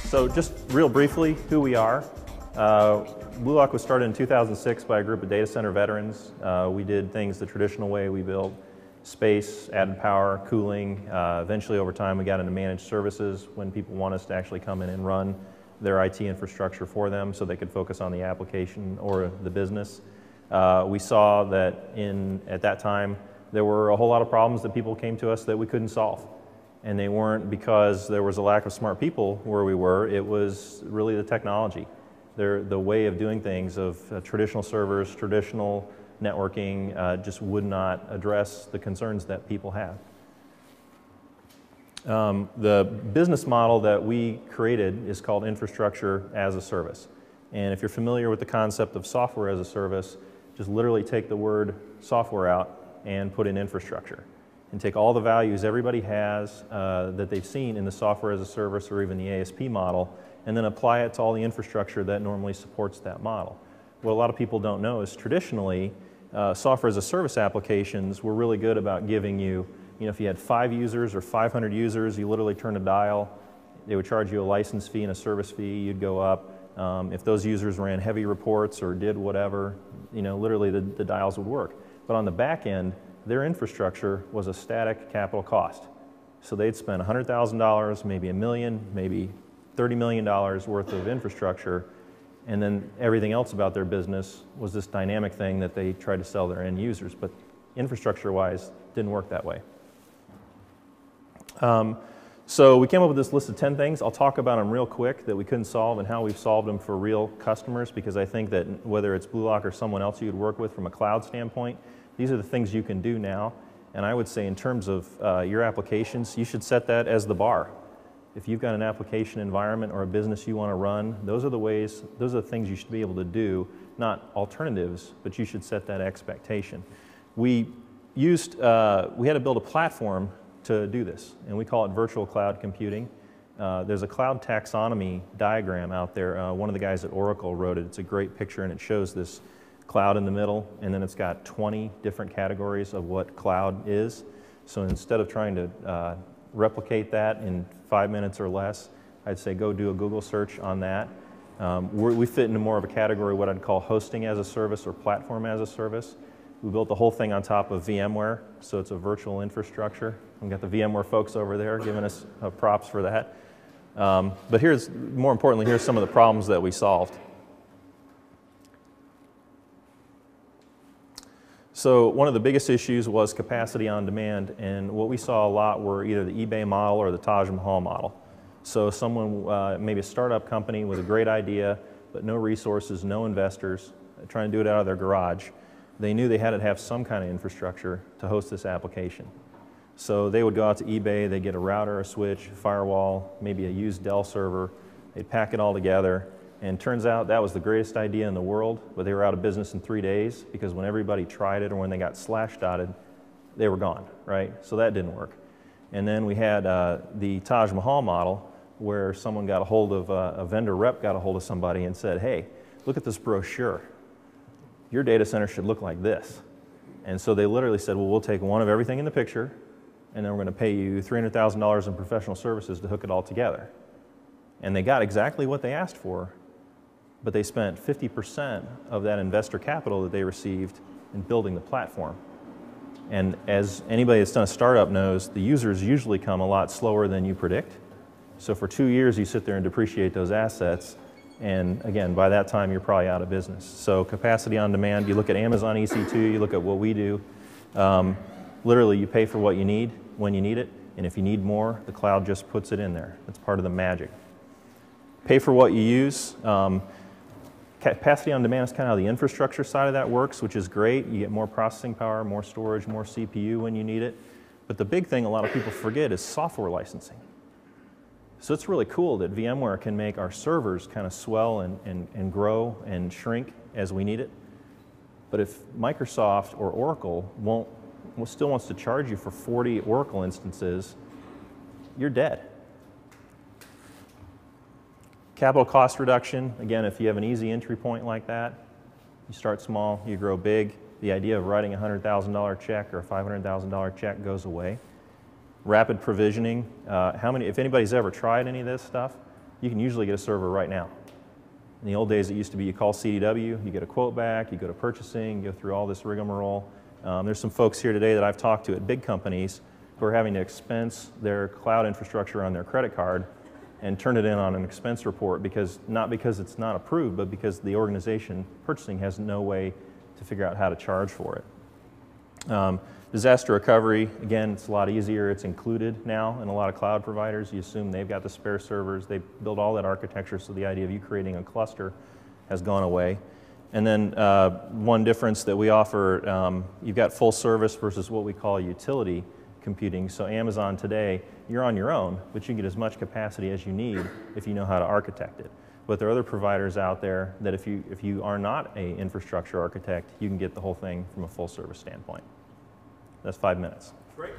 So just real briefly, who we are. Bluelock was started in 2006 by a group of data center veterans. We did things the traditional way. We built space, added power, cooling. Eventually, over time, we got into managed services when people want us to actually come in and run their IT infrastructure for them so they could focus on the application or the business. We saw that at that time, there were a whole lot of problems that people came to us that we couldn't solve. And they weren't because there was a lack of smart people where we were. It was really the technology. The way of doing things of traditional servers, traditional networking just would not address the concerns that people have. The business model that we created is called infrastructure as a service. And if you're familiar with the concept of software as a service, just literally take the word software out and put in infrastructure. And take all the values everybody has that they've seen in the software as a service or even the ASP model, and then apply it to all the infrastructure that normally supports that model. What a lot of people don't know is traditionally, software as a service applications were really good about giving you, if you had 5 users or 500 users, you literally turn a dial, they would charge you a license fee and a service fee, you'd go up. If those users ran heavy reports or did whatever, literally the dials would work. But on the back end, their infrastructure was a static capital cost. So they'd spend $100,000, maybe $1 million, maybe $30 million worth of infrastructure, and then everything else about their business was this dynamic thing that they tried to sell their end users. But infrastructure-wise, didn't work that way. So we came up with this list of 10 things. I'll talk about them real quick that we couldn't solve and how we've solved them for real customers, because I think that whether it's Bluelock or someone else you'd work with from a cloud standpoint, these are the things you can do now. And I would say in terms of your applications, you should set that as the bar. If you've got an application environment or a business you want to run, those are the things you should be able to do, not alternatives, but you should set that expectation. We had to build a platform to do this, and we call it virtual cloud computing. There's a cloud taxonomy diagram out there. One of the guys at Oracle wrote it. It's a great picture, and it shows this cloud in the middle, and then it's got 20 different categories of what cloud is. So instead of trying to replicate that in 5 minutes or less, I'd say go do a Google search on that. We fit into more of a category what I'd call hosting as a service or platform as a service. We built the whole thing on top of VMware, so it's a virtual infrastructure. We've got the VMware folks over there giving us props for that. But more importantly, here's some of the problems that we solved. So one of the biggest issues was capacity on demand, and what we saw a lot were either the eBay model or the Taj Mahal model. So someone, maybe a startup company with a great idea, but no resources, no investors, trying to do it out of their garage. They knew they had to have some kind of infrastructure to host this application. So they would go out to eBay, they'd get a router, a switch, firewall, maybe a used Dell server, they'd pack it all together. And turns out that was the greatest idea in the world, but they were out of business in 3 days because when everybody tried it or when they got slash-dotted, they were gone, right? So that didn't work. And then we had the Taj Mahal model where someone got a hold of, a vendor rep got a hold of somebody and said, hey, look at this brochure. Your data center should look like this. And so they literally said, well, we'll take one of everything in the picture, and then we're going to pay you $300,000 in professional services to hook it all together. And they got exactly what they asked for, but they spent 50% of that investor capital that they received in building the platform. And as anybody that's done a startup knows, the users usually come a lot slower than you predict. So for 2 years, you sit there and depreciate those assets, and again, by that time, you're probably out of business. So capacity on demand, you look at Amazon EC2, you look at what we do. Literally, you pay for what you need when you need it, and if you need more, the cloud just puts it in there. That's part of the magic. Pay for what you use. Capacity on demand is kind of how the infrastructure side of that works, which is great. You get more processing power, more storage, more CPU when you need it. But the big thing a lot of people forget is software licensing. So it's really cool that VMware can make our servers kind of swell and grow and shrink as we need it. But if Microsoft or Oracle still wants to charge you for 40 Oracle instances, you're dead. Capital cost reduction, again, if you have an easy entry point like that, you start small, you grow big. The idea of writing a $100,000 check or a $500,000 check goes away. Rapid provisioning, if anybody's ever tried any of this stuff, you can usually get a server right now. In the old days, it used to be you call CDW, you get a quote back, you go to purchasing, you go through all this rigmarole. There's some folks here today that I've talked to at big companies who are having to expense their cloud infrastructure on their credit card and turn it in on an expense report, not because it's not approved, but because the organization purchasing has no way to figure out how to charge for it. Disaster recovery, again, it's a lot easier. It's included now in a lot of cloud providers. You assume they've got the spare servers. They build all that architecture, so the idea of you creating a cluster has gone away. And then one difference that we offer, you've got full service versus what we call utility computing. So Amazon today, you're on your own, but you can get as much capacity as you need if you know how to architect it. But there are other providers out there that if you are not an infrastructure architect, you can get the whole thing from a full service standpoint. That's 5 minutes. Great.